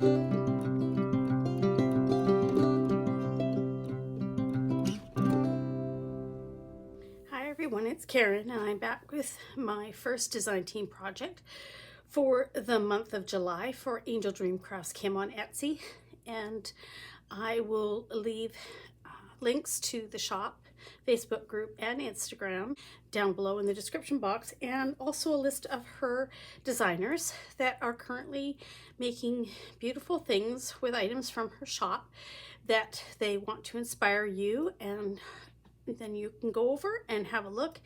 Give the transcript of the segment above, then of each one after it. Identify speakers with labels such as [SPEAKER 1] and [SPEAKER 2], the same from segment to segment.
[SPEAKER 1] Hi everyone, it's Karen and I'm back with my first design team project for the month of July for AngeldreamCraftsKim on Etsy, and I will leave links to the shop, Facebook group, and Instagram down below in the description box, and also a list of her designers that are currently making beautiful things with items from her shop that they want to inspire you, and then you can go over and have a look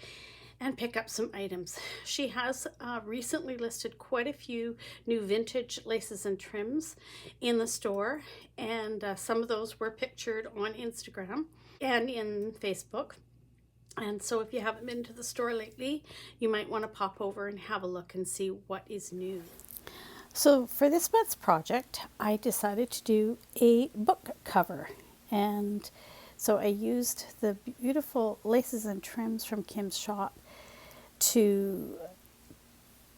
[SPEAKER 1] and pick up some items. She has recently listed quite a few new vintage laces and trims in the store, and some of those were pictured on Instagram and in Facebook. And so if you haven't been to the store lately, you might want to pop over and have a look and see what is new. So for this month's project, I decided to do a book cover, and so I used the beautiful laces and trims from Kim's shop to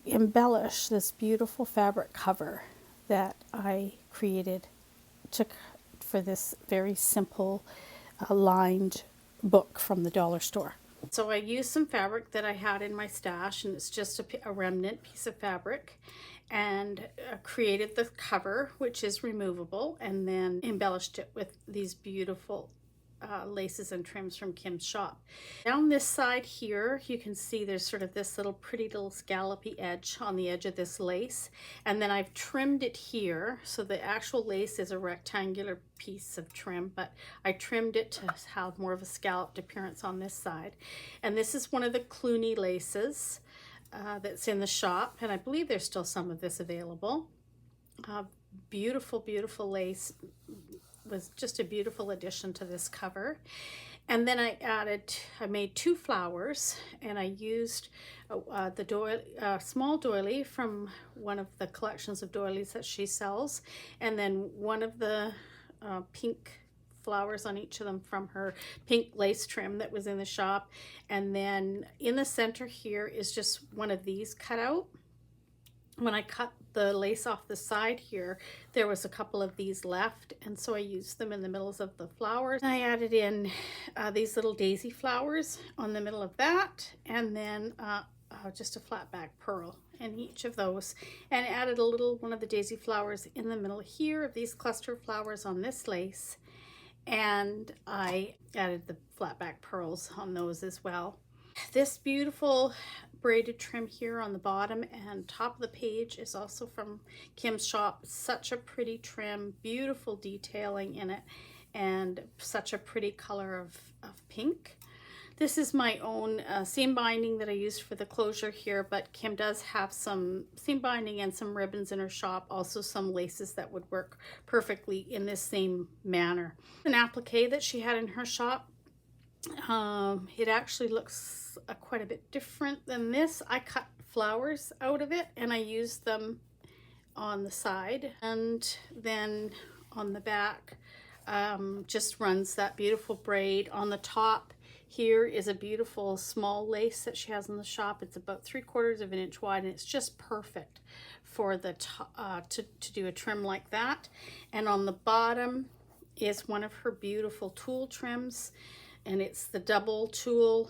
[SPEAKER 1] embellish this beautiful fabric cover that I created for this very simple lined book from the dollar store. So I used some fabric that I had in my stash, and it's just a remnant piece of fabric, and created the cover, which is removable, and then embellished it with these beautiful laces and trims from Kim's shop. Down this side here, you can see there's sort of this little pretty little scallopy edge on the edge of this lace, and then I've trimmed it here, so the actual lace is a rectangular piece of trim, but I trimmed it to have more of a scalloped appearance on this side. And this is one of the Clooney laces that's in the shop, and I believe there's still some of this available. Beautiful, beautiful lace. Was just a beautiful addition to this cover. And then I made two flowers, and I used the small doily from one of the collections of doilies that she sells, and then one of the pink flowers on each of them from her pink lace trim that was in the shop. And then in the center here is just one of these cut out. When I cut the lace off the side here, there was a couple of these left, and so I used them in the middles of the flowers. I added in these little daisy flowers on the middle of that, and then just a flat back pearl in each of those, and added a little one of the daisy flowers in the middle here of these cluster flowers on this lace, and I added the flat back pearls on those as well. This beautiful braided trim here on the bottom and top of the page is also from Kim's shop. Such a pretty trim, beautiful detailing in it, and such a pretty color of pink. This is my own seam binding that I used for the closure here, but Kim does have some seam binding and some ribbons in her shop, also some laces that would work perfectly in this same manner. An applique that she had in her shop. It actually looks quite a bit different than this. I cut flowers out of it and I used them on the side, and then on the back just runs that beautiful braid. On the top here is a beautiful small lace that she has in the shop. It's about 3/4 of an inch wide, and it's just perfect for the to do a trim like that. And on the bottom is one of her beautiful tulle trims, and it's the double tulle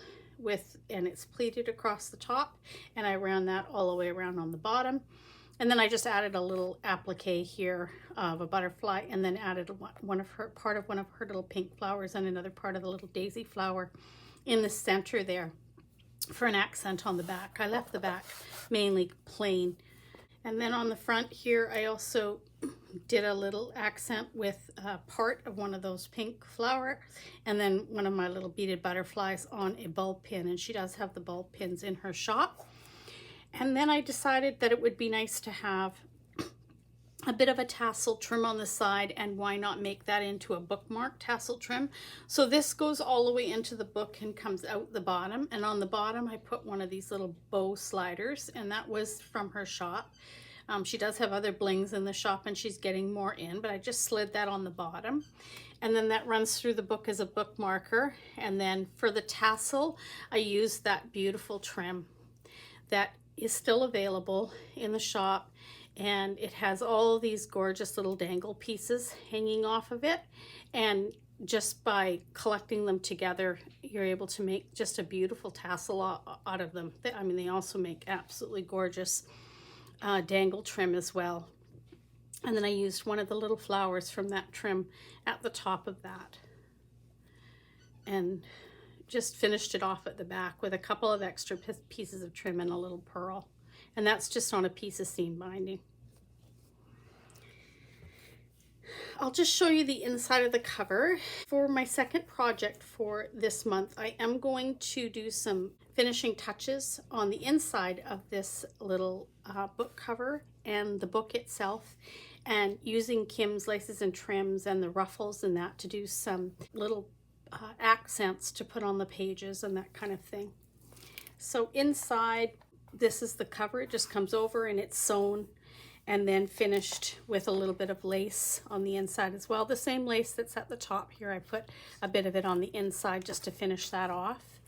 [SPEAKER 1] and it's pleated across the top, and I ran that all the way around on the bottom. And then I just added a little applique here of a butterfly, and then added part of one of her little pink flowers and another part of the little daisy flower in the center there for an accent on the back. I left the back mainly plain. And then on the front here, I also did a little accent with part of one of those pink flowers, and then one of my little beaded butterflies on a bulb pin, and she does have the bulb pins in her shop. And then I decided that it would be nice to have a bit of a tassel trim on the side, and why not make that into a bookmark tassel trim. So this goes all the way into the book and comes out the bottom, and on the bottom I put one of these little bow sliders, and that was from her shop. She does have other blings in the shop, and she's getting more in, but I just slid that on the bottom, and then that runs through the book as a bookmarker. And then for the tassel, I used that beautiful trim that is still available in the shop. and it has all these gorgeous little dangle pieces hanging off of it, and just by collecting them together, you're able to make just a beautiful tassel out of them. I mean, they also make absolutely gorgeous dangle trim as well. And then I used one of the little flowers from that trim at the top of that, and just finished it off at the back with a couple of extra pieces of trim and a little pearl. And that's just on a piece of seam binding. I'll just show you the inside of the cover. For my second project for this month, I am going to do some finishing touches on the inside of this little book cover and the book itself, and using Kim's laces and trims and the ruffles and that to do some little accents to put on the pages and that kind of thing. So inside, this is the cover. It just comes over and it's sewn and then finished with a little bit of lace on the inside as well. The same lace that's at the top here, I put a bit of it on the inside just to finish that off.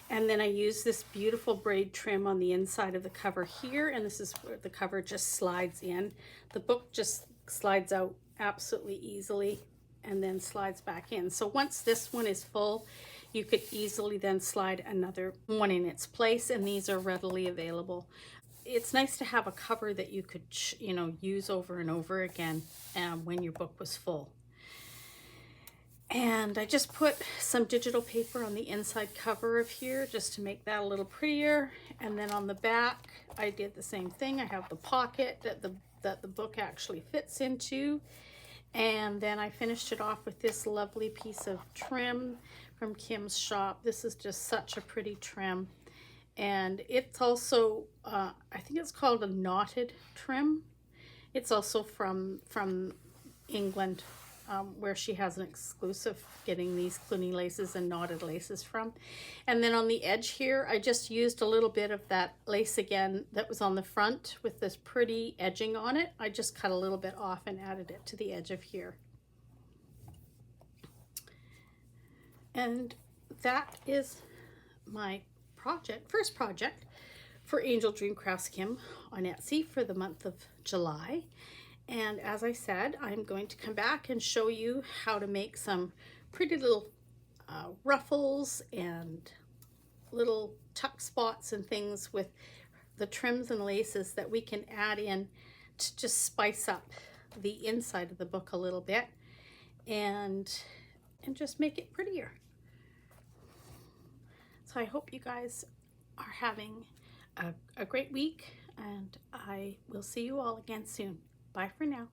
[SPEAKER 1] And then I use this beautiful braid trim on the inside of the cover here, and this is where the cover just slides in. The book just slides out absolutely easily and then slides back in. So once this one is full, you could easily then slide another one in its place, and these are readily available. It's nice to have a cover that you could, you know, use over and over again when your book was full. And I just put some digital paper on the inside cover of here just to make that a little prettier. And then on the back, I did the same thing. I have the pocket that the book actually fits into. And then I finished it off with this lovely piece of trim from Kim's shop. This is just such a pretty trim. And it's also, I think it's called a knotted trim. It's also from England, where she has an exclusive getting these Cluny laces and knotted laces from. And then on the edge here, I just used a little bit of that lace again that was on the front with this pretty edging on it. I just cut a little bit off and added it to the edge of here. And that is my first project for AngeldreamCraftsKim on Etsy for the month of July. And as I said, I'm going to come back and show you how to make some pretty little ruffles and little tuck spots and things with the trims and laces that we can add in to just spice up the inside of the book a little bit and just make it prettier. So I hope you guys are having a great week, and I will see you all again soon. Bye for now.